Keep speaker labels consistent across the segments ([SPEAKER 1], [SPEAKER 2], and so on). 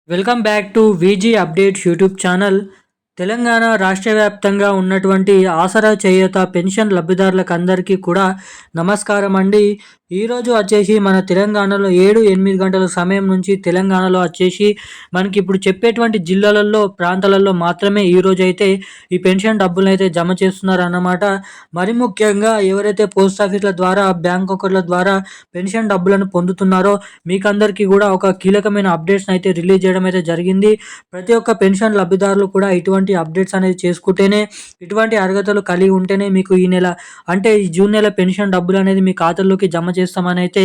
[SPEAKER 1] Welcome back to VG updates YouTube channel. Telangana రాష్ట్ర వ్యాప్తంగా ఉన్నటువంటి ఆసరా చేయూత పెన్షన్ లబ్ధిదారులకు అందరికీ కూడా నమస్కారం అండి. ఈరోజు వచ్చేసి మన తెలంగాణలో 7-8 గంటల సమయం నుంచి తెలంగాణలో వచ్చేసి మనకి ఇప్పుడు చెప్పేటువంటి జిల్లాలలో ప్రాంతాలలో మాత్రమే ఈరోజు అయితే ఈ పెన్షన్ డబ్బులను అయితే జమ చేస్తున్నారు అన్నమాట. మరి ముఖ్యంగా ఎవరైతే పోస్ట్ ఆఫీసుల ద్వారా బ్యాంక్ అకౌంట్ల ద్వారా పెన్షన్ డబ్బులను పొందుతున్నారో మీకు అందరికీ కూడా ఒక కీలకమైన అప్డేట్స్ అయితే రిలీజ్ చేయడం అయితే జరిగింది. ప్రతి ఒక్క పెన్షన్ లబ్ధిదారులు కూడా ఇటువంటి అప్డేట్స్ అనేది చేసుకుంటేనే, ఇటువంటి అర్హతలు కలిగి ఉంటేనే మీకు ఈ నెల అంటే ఈ జూన్ నెల పెన్షన్ డబ్బులు అనేది మీ ఖాతాల్లోకి జమ చేస్తామని అయితే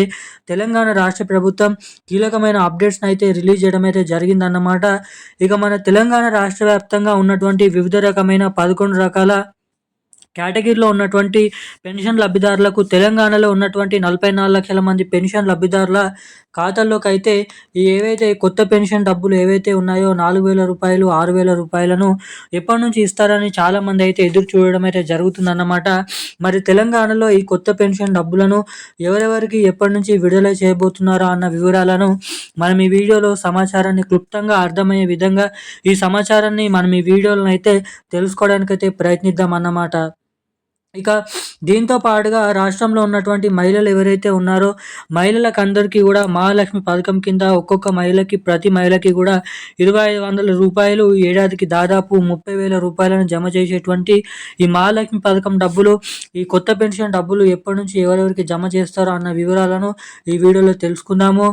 [SPEAKER 1] తెలంగాణ రాష్ట్ర ప్రభుత్వం కీలకమైన అప్డేట్స్ అయితే రిలీజ్ చేయడం అయితే జరిగిందన్నమాట. ఇక మన తెలంగాణ రాష్ట్ర వ్యాప్తంగా ఉన్నటువంటి వివిధ రకమైన 11 రకాల కేటగిరీలో ఉన్నటువంటి పెన్షన్ లబ్ధిదారులకు తెలంగాణలో ఉన్నటువంటి 44 లక్షల మంది పెన్షన్ లబ్ధిదారుల ఖాతాల్లోకి అయితే ఏవైతే కొత్త పెన్షన్ డబ్బులు ఏవైతే ఉన్నాయో 4,000 రూపాయలు, 6,000 రూపాయలను ఎప్పటి నుంచి ఇస్తారని చాలామంది అయితే ఎదురు చూడడం అయితే జరుగుతుందన్నమాట. మరి తెలంగాణలో ఈ కొత్త పెన్షన్ డబ్బులను ఎవరెవరికి ఎప్పటి నుంచి విడుదల చేయబోతున్నారో అన్న వివరాలను మనం ఈ వీడియోలో సమాచారాన్ని క్లుప్తంగా అర్థమయ్యే విధంగా ఈ సమాచారాన్ని మనం ఈ వీడియోలను అయితే తెలుసుకోవడానికైతే ప్రయత్నిద్దాం అన్నమాట. ఇక దీంతో పాటుగా రాష్ట్రంలో ఉన్నటువంటి మహిళలు ఎవరైతే ఉన్నారో మహిళలకు అందరికీ కూడా మహాలక్ష్మి పథకం కింద ఒక్కొక్క మహిళకి ప్రతి మహిళకి కూడా 2,500 రూపాయలు ఏడాదికి దాదాపు 30,000 రూపాయలను జమ చేసేటువంటి ఈ మహాలక్ష్మి పథకం డబ్బులు, ఈ కొత్త పెన్షన్ డబ్బులు ఎప్పటి నుంచి ఎవరెవరికి జమ చేస్తారో అన్న వివరాలను ఈ వీడియోలో తెలుసుకుందాము.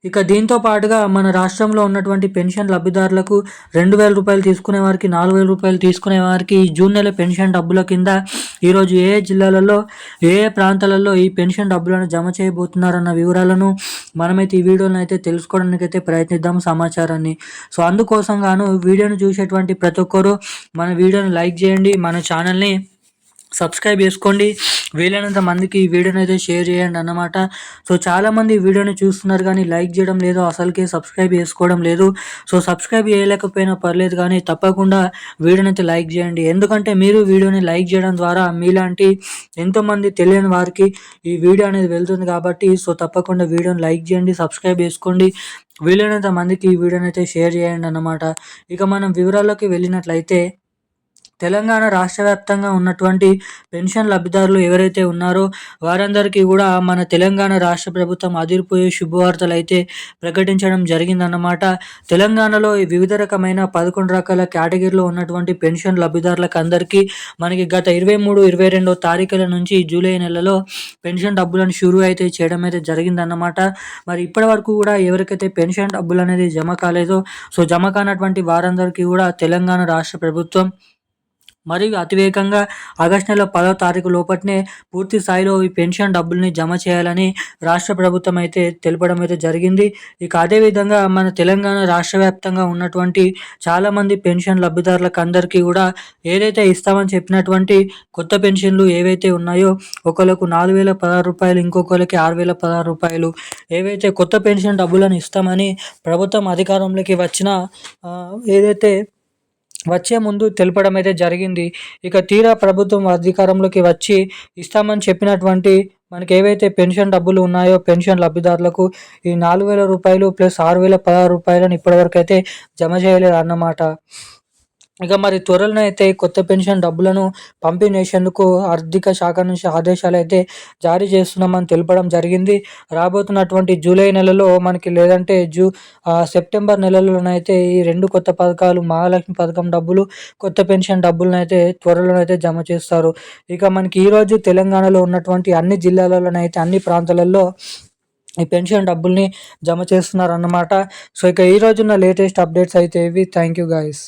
[SPEAKER 1] ఇక దీంతో పాటుగా మన రాష్ట్రంలో ఉన్నటువంటి పెన్షన్ లబ్ధిదారులకు 2,000 రూపాయలు తీసుకునే వారికి, 4,000 రూపాయలు తీసుకునే వారికి ఈ జూన్ నెల పెన్షన్ డబ్బుల కింద ఈరోజు ఏ జిల్లాలలో ఏ ప్రాంతాలలో ఈ పెన్షన్ డబ్బులను జమ చేయబోతున్నారన్న వివరాలను మనమైతే ఈ వీడియోని అయితే తెలుసుకోవడానికి అయితే ప్రయత్నిద్దాం సమాచారాన్ని. సో అందుకోసం గాను వీడియోని చూసేటువంటి ప్రతి ఒక్కరు మన వీడియోని లైక్ చేయండి, మన ఛానల్ని సబ్స్క్రైబ్ చేసుకోండి, వీలైనంత మందికి ఈ వీడియోని అయితే షేర్ చేయండి అన్నమాట. సో చాలామంది ఈ వీడియోని చూస్తున్నారు కానీ లైక్ చేయడం లేదు, అసలుకే సబ్స్క్రైబ్ చేసుకోవడం లేదు. సో సబ్స్క్రైబ్ చేయలేకపోయినా పర్లేదు కానీ తప్పకుండా వీడియోని అయితే లైక్ చేయండి. ఎందుకంటే మీరు వీడియోని లైక్ చేయడం ద్వారా మీలాంటి ఎంతోమంది తెలియని వారికి ఈ వీడియో అనేది వెళ్తుంది కాబట్టి సో తప్పకుండా వీడియోని లైక్ చేయండి, సబ్స్క్రైబ్ చేసుకోండి, వీలైనంత మందికి ఈ వీడియోని అయితే షేర్ చేయండి అన్నమాట. ఇక మనం వివరాల్లోకి వెళ్ళినట్లయితే తెలంగాణ రాష్ట్ర వ్యాప్తంగా ఉన్నటువంటి పెన్షన్ లబ్ధిదారులు ఎవరైతే ఉన్నారో వారందరికీ కూడా మన తెలంగాణ రాష్ట్ర ప్రభుత్వం అదిరిపోయే శుభవార్తలు అయితే ప్రకటించడం జరిగిందన్నమాట. తెలంగాణలో వివిధ రకమైన 11 రకాల కేటగిరీలో ఉన్నటువంటి పెన్షన్ లబ్ధిదారులకు అందరికీ మనకి గత 23-22 తారీఖుల నుంచి జూలై నెలలో పెన్షన్ డబ్బులను షురూ అయితే చేయడం అయితే జరిగిందన్నమాట. మరి ఇప్పటి వరకు కూడా ఎవరికైతే పెన్షన్ డబ్బులు అనేది జమ కాలేదో సో జమ కానటువంటి వారందరికీ కూడా తెలంగాణ రాష్ట్ర ప్రభుత్వం మరియు అతివేగంగా ఆగస్టు నెల 10వ తారీఖు లోపట్నే పూర్తి స్థాయిలో ఈ పెన్షన్ డబ్బుల్ని జమ చేయాలని రాష్ట్ర ప్రభుత్వం అయితే తెలపడం అయితే జరిగింది. ఇక అదేవిధంగా మన తెలంగాణ రాష్ట్ర వ్యాప్తంగా ఉన్నటువంటి చాలామంది పెన్షన్ లబ్ధిదారులకు అందరికీ కూడా ఏదైతే ఇస్తామని చెప్పినటువంటి కొత్త పెన్షన్లు ఏవైతే ఉన్నాయో ఒకరికి 4,016 రూపాయలు, ఇంకొకరికి 6,016 రూపాయలు ఏవైతే కొత్త పెన్షన్ డబ్బులను ఇస్తామని ప్రభుత్వం అధికారంలోకి వచ్చిన ఏదైతే వచ్చే ముందు తెలపడం అయితే జరిగింది. ఇక తీరా ప్రభుత్వం అధికారంలోకి వచ్చి ఇస్తామని చెప్పినటువంటి మనకి ఏవైతే పెన్షన్ డబ్బులు ఉన్నాయో పెన్షన్ లబ్ధిదారులకు ఈ 4,000 రూపాయలు ప్లస్ 6,016 రూపాయలను ఇప్పటివరకు అయితే జమ చేయలేదు అన్నమాట. ఇక మరి త్వరలో అయితే కొత్త పెన్షన్ డబ్బులను పంపిణీ చేసేందుకు ఆర్థిక శాఖ నుంచి ఆదేశాలు అయితే జారీ చేస్తున్నామని తెలపడం జరిగింది. రాబోతున్నటువంటి జూలై నెలలో మనకి లేదంటే సెప్టెంబర్ నెలలోనైతే ఈ 2 కొత్త పథకాలు మహాలక్ష్మి పథకం డబ్బులు, కొత్త పెన్షన్ డబ్బులనైతే త్వరలోనైతే జమ చేస్తారు. ఇక మనకి ఈరోజు తెలంగాణలో ఉన్నటువంటి అన్ని జిల్లాలలోనైతే అన్ని ప్రాంతాలలో ఈ పెన్షన్ డబ్బుల్ని జమ చేస్తున్నారన్నమాట. సో ఇక ఈ రోజున్న లేటెస్ట్ అప్డేట్స్ అయితే ఇవి. Thank you guys.